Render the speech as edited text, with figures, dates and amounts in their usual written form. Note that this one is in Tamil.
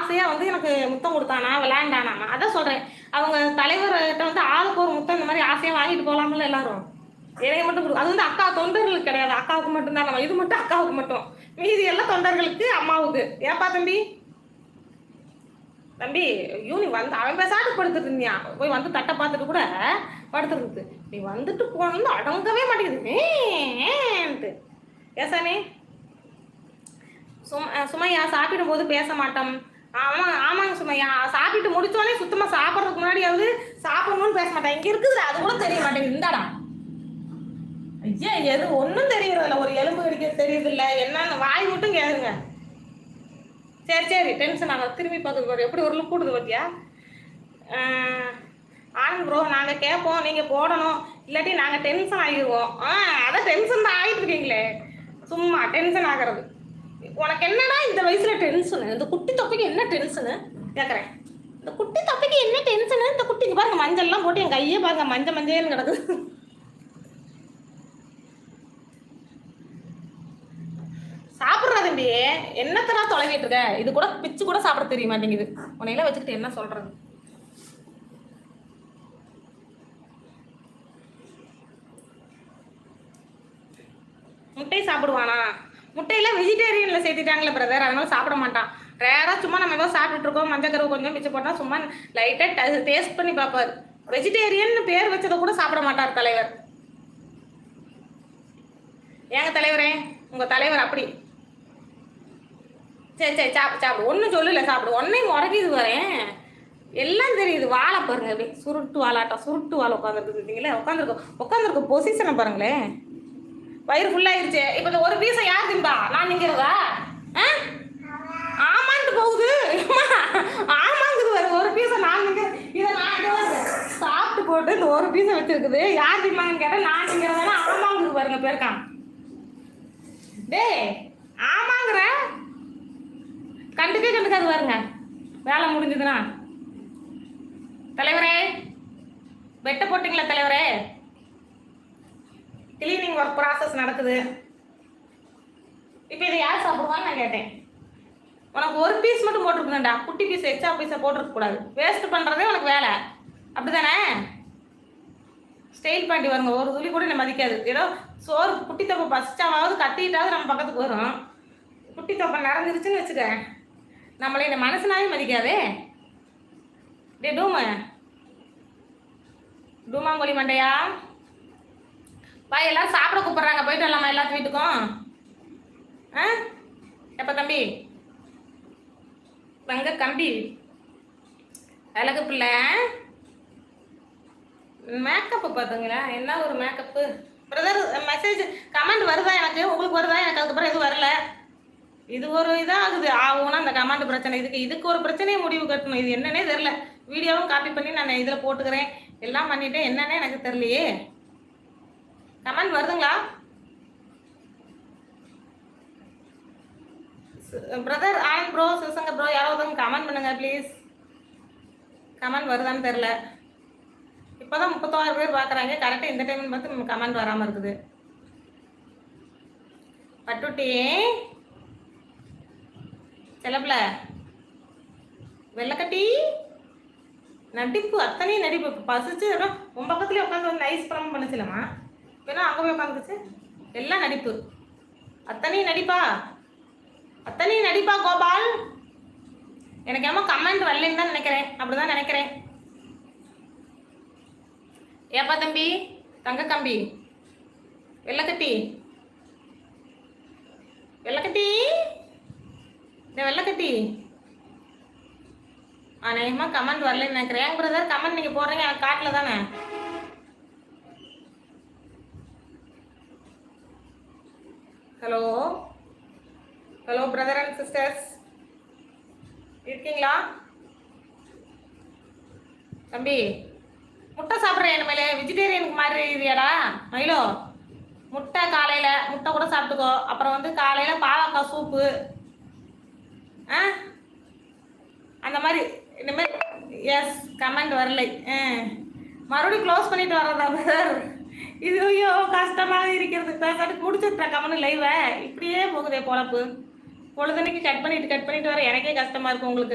ஆசையாக வந்து எனக்கு முத்தம் கொடுத்தானா விளையாண்டானா. அதான் சொல்கிறேன், அவங்க தலைவர்கிட்ட வந்து ஆளுக்கு ஒரு முத்தம் இந்த மாதிரி ஆசையாக வாங்கிட்டு போகலாம்ல எல்லாரும். எனக்கு மட்டும் கொடு, அது வந்து அக்கா தொண்டர்களுக்கு கிடையாது, அக்காவுக்கு மட்டும்தான். நம்ம இது மட்டும் அக்காவுக்கு மட்டும், மீதி எல்லாம் தொண்டர்களுக்கு அம்மாவுக்கு. ஏப்பா தம்பி, தம்பி ஐயோ நீ வந்து அவன் பேசாட்டு படுத்துட்டு இருந்தியா, போய் வந்து தட்டை பார்த்துட்டு கூட படுத்துருக்கு. நீ வந்துட்டு போனது அடங்கவே மாட்டேங்குது. ஏசானே சுமையா சாப்பிடும் போது பேச மாட்டோம். ஆமாங்க சுமையா, சாப்பிட்டு முடிச்சோடனே சுத்தமாக சாப்பிட்றதுக்கு முன்னாடியாவது சாப்பிடணும்னு பேச மாட்டேன். இங்கே இருக்குது அது கூட தெரிய மாட்டேங்குது. இந்தாடா ஐயா, எது ஒன்றும் தெரியறதில்ல, ஒரு எலும்பு கடிக்க தெரியுது இல்லை என்னன்னு வாய் மட்டும் கேளுங்க. சரி டென்ஷன் ஆகாது. திரும்பி பார்க்குறது எப்படி ஒரு கூடுது பார்த்தியா. ஆனந்த் ப்ரோ, நாங்கள் கேட்போம், நீங்கள் போடணும், இல்லாட்டி நாங்கள் டென்ஷன் ஆகிடுவோம். அதான் டென்ஷன் தான் ஆகிட்டு இருக்கீங்களே, சும்மா டென்ஷன் ஆகிறது. உனக்கு என்னடா இந்த வயசில் டென்ஷனு? இந்த குட்டி தொப்பைக்கு என்ன டென்ஷனு கேட்குறேன். இந்த குட்டி தொப்பைக்கு என்ன டென்ஷனு? இந்த குட்டிக்கு பாருங்க மஞ்சள்லாம் போட்டு என் கையே பாருங்க மஞ்சள்னு கிடக்குது. சாப்பிட்றா தம்பி, என்னத்தனா தொலைவிட்டு இருக்க? இது கூட பிச்சு கூட சாப்பிட தெரிய மாட்டேங்குது. உன்னையெல்லாம் வச்சுக்கிட்டு என்ன சொல்றது? முட்டை சாப்பிடுவானா? முட்டையெல்லாம் வெஜிடேரியனில் சேர்த்துட்டாங்களே பிரதர், அதனால சாப்பிட மாட்டான். ரேராக சும்மா நம்ம ஏதோ சாப்பிட்டுட்டு இருக்கோம், மஞ்சள் கருவு கொஞ்சம் மிச்சம் போட்டால் சும்மா லைட்டாக டேஸ்ட் பண்ணி பார்ப்பார். வெஜிடேரியன் பேர் வச்சதை கூட சாப்பிட மாட்டார் தலைவர். ஏங்க தலைவரே, உங்கள் தலைவர் அப்படி. சரி சாப்பிடு, ஒன்றும் சொல்லல, சாப்பிடு. ஒன்னையும் முறைக்கிது வரேன், எல்லாம் தெரியுது. வாழை பாருங்க, அப்படி சுருட்டு வாழாட்டம், சுருட்டு வாழை உட்காந்துருக்குங்களே, உட்காந்துருக்க பொசிஷனை பாருங்களேன். வயிறு ஃபுல்லாகிருச்சு. இப்போ இந்த ஒரு பீஸை யார் திம்பா? நான் திங்கிறதா? ஆமான்ட்டு போகுது. ஆமாங்குது வர ஒரு பீஸை நான் திங்க, இதை நான் சாப்பிட்டு போட்டு இந்த ஒரு பீஸை வச்சிருக்குது. யார் திம்பாங்கன்னு கேட்டால் நான் திங்கிறதானே ஆமாங்குது பாருங்க பேருக்கான். டே ஆமாங்கிற கண்டுக்காது பாருங்க. வேலை முடிஞ்சதுன்னா தலைவரே வெட்ட போட்டிங்களா தலைவரே? கிளீனிங் ஒர்க் ப்ராசஸ் நடக்குது. இப்போ இதை யார் சாப்பிடுவான்னு நான் கேட்டேன். உனக்கு ஒரு பீஸ் மட்டும் போட்டிருக்கணும்டா, குட்டி பீஸ் எக்ஸ்ட்ரா பீஸை போட்டிருக்கக்கூடாது. வேஸ்ட் பண்ணுறதே உனக்கு வேலை, அப்படி தானே? ஸ்டைல் பண்ணி வருங்க, ஒரு துளி கூட என்ன மதிக்காது. ஏதோ சோறு குட்டி தொப்பை பசிச்சாவது கத்திட்டாவது நம்ம பக்கத்துக்கு வரும். குட்டி தொப்பை நடந்துருச்சுன்னு வச்சுக்க, நம்மளே இந்த மனசுனாவே மதிக்காதே. டே டூமாங்கோலி மண்டையா, பா எல்லாரும் சாப்பிட கூப்பிட்றாங்க, போயிட்டு வரலாமா எல்லாத்து வீட்டுக்கும்? எப்போ தம்பி தங்க கம்பி அழகு பிள்ளை மேக்கப்பு பார்த்துங்களா? என்ன ஒரு மேக்கப்பு பிரதர். மெசேஜ் கமெண்ட் வருதா எனக்கு? உங்களுக்கு வருதா? எனக்கு அதுக்கப்புறம் எதுவும் வரல. இது ஒரு இதாகுது ஆகும்னா அந்த கமெண்ட் பிரச்சனை. இதுக்கு ஒரு பிரச்சனையை முடிவு கட்டணும். இது என்னன்னே தெரில. வீடியோவும் காப்பி பண்ணி நான் இதில் போட்டுக்கிறேன், எல்லாம் பண்ணிட்டேன், என்னன்னே எனக்கு தெரியலையே. கமெண்ட் வருதுங்களா brother? Anand bro, Sivasankar bro, யாராவது கமெண்ட் பண்ணுங்க ப்ளீஸ். கமெண்ட் வருதான்னு தெரில. இப்போ தான் 36 பேர் பார்க்குறாங்க. கரெக்டாக இந்த டைம்னு பார்த்து நம்ம கமெண்ட் வராமல் இருக்குது. பட்டுட்டி செல்லப்பில் வெள்ளைக்கட்டி நடிப்பு, அத்தனையும் நடிப்பு. பசிச்சு உன் பக்கத்துலேயே உட்காந்து வந்து நைஸ் படம் பண்ணிச்சிலம்மா. இப்போனா அங்கே போய் உட்காந்துச்சு. எல்லாம் நடிப்பு, அத்தனையும் நடிப்பா கோபால். எனக்கு ஏமா கமெண்ட் வரலன்னு தான் நினைக்கிறேன், அப்படிதான் நினைக்கிறேன். ஏப்பா தம்பி தங்க கம்பி வெள்ளைக்கட்டி இந்த வெள்ளைக்கட்டி அநேகமாக கமெண்ட் வரலன்னு நினைக்கிறேன். ஏன் பிரதர் கமெண்ட் நீங்கள் போடுறீங்க எனக்கு காட்டில் தானே? ஹலோ பிரதர் அண்ட் சிஸ்டர்ஸ், இருக்கீங்களா? தம்பி முட்டை சாப்பிட்றேன், இனிமேல் வெஜிடேரியனுக்கு மாதிரி இதுயாடா மயிலோ. முட்டை காலையில் முட்டை கூட சாப்பிட்டுக்கோ. அப்புறம் வந்து காலையில் பாவக்காய் சூப்பு, அந்த மாதிரி இனிமேல். எஸ் கமெண்ட் வரலை. மறுபடியும் க்ளோஸ் பண்ணிட்டு வர்றதா பிரதர்? இது ஐயோ கஷ்டமாக இருக்கிறது. பேசாட்டு குடிச்சிட்றேன் கமெண்ட் லைவை. இப்படியே போகுதே பொழப்பு. பொழுதுனைக்கு கட் பண்ணிட்டு வர எனக்கே கஷ்டமாக இருக்கும். உங்களுக்கு